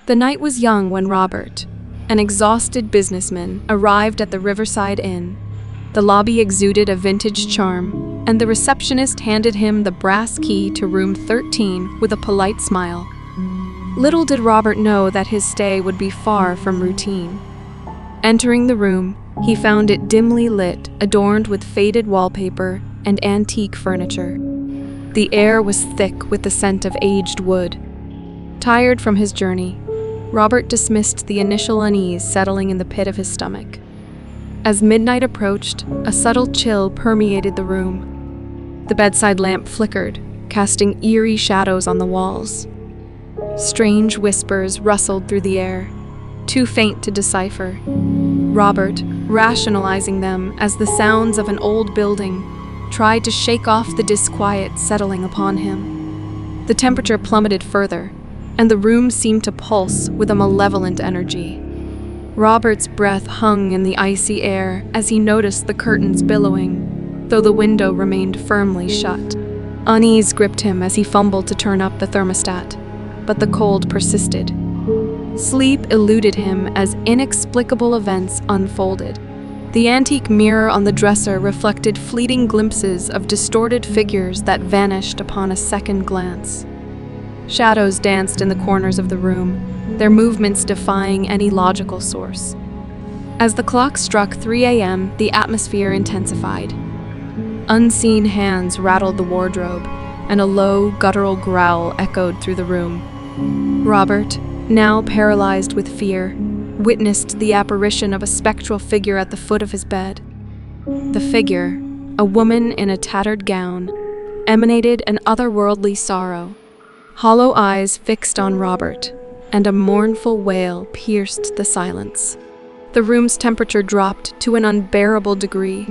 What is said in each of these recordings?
The night was young when Robert, an exhausted businessman, arrived at the Riverside Inn. The lobby exuded a vintage charm, and the receptionist handed him the brass key to room 13 with a polite smile. Little did Robert know that his stay would be far from routine. Entering the room, he found it dimly lit, adorned with faded wallpaper and antique furniture. The air was thick with the scent of aged wood. Tired from his journey, Robert dismissed the initial unease settling in the pit of his stomach. As midnight approached, a subtle chill permeated the room. The bedside lamp flickered, casting eerie shadows on the walls. Strange whispers rustled through the air, too faint to decipher. Robert, rationalizing them as the sounds of an old building, tried to shake off the disquiet settling upon him. The temperature plummeted further, and the room seemed to pulse with a malevolent energy. Robert's breath hung in the icy air as he noticed the curtains billowing, though the window remained firmly shut. Unease gripped him as he fumbled to turn up the thermostat, but the cold persisted. Sleep eluded him as inexplicable events unfolded. The antique mirror on the dresser reflected fleeting glimpses of distorted figures that vanished upon a second glance. Shadows danced in the corners of the room, their movements defying any logical source. As the clock struck 3 a.m., the atmosphere intensified. Unseen hands rattled the wardrobe, and a low, guttural growl echoed through the room. Robert, now paralyzed with fear, witnessed the apparition of a spectral figure at the foot of his bed. The figure, a woman in a tattered gown, emanated an otherworldly sorrow. Hollow eyes fixed on Robert, and a mournful wail pierced the silence. The room's temperature dropped to an unbearable degree,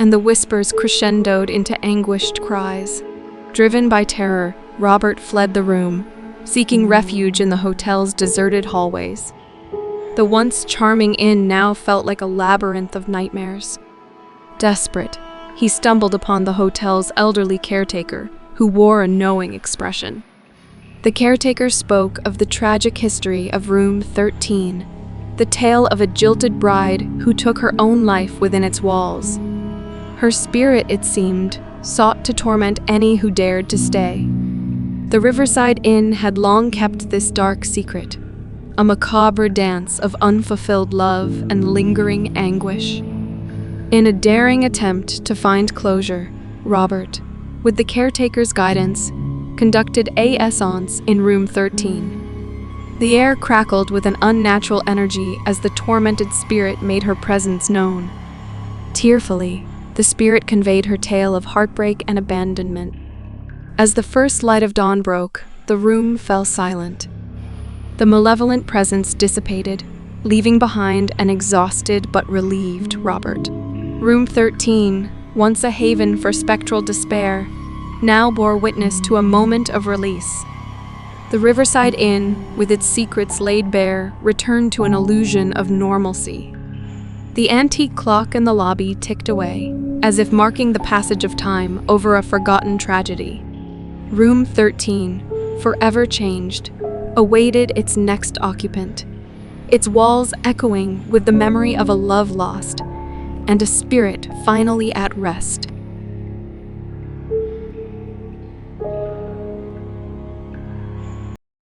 and the whispers crescendoed into anguished cries. Driven by terror, Robert fled the room, seeking refuge in the hotel's deserted hallways. The once charming inn now felt like a labyrinth of nightmares. Desperate, he stumbled upon the hotel's elderly caretaker, who wore a knowing expression. The caretaker spoke of the tragic history of room 13, the tale of a jilted bride who took her own life within its walls. Her spirit, it seemed, sought to torment any who dared to stay. The Riverside Inn had long kept this dark secret, a macabre dance of unfulfilled love and lingering anguish. In a daring attempt to find closure, Robert, with the caretaker's guidance, conducted a séance in room 13. The air crackled with an unnatural energy as the tormented spirit made her presence known. Tearfully, the spirit conveyed her tale of heartbreak and abandonment. As the first light of dawn broke, the room fell silent. The malevolent presence dissipated, leaving behind an exhausted but relieved Robert. Room 13, once a haven for spectral despair, now bore witness to a moment of release. The Riverside Inn, with its secrets laid bare, returned to an illusion of normalcy. The antique clock in the lobby ticked away, as if marking the passage of time over a forgotten tragedy. Room 13, forever changed, awaited its next occupant, its walls echoing with the memory of a love lost and a spirit finally at rest.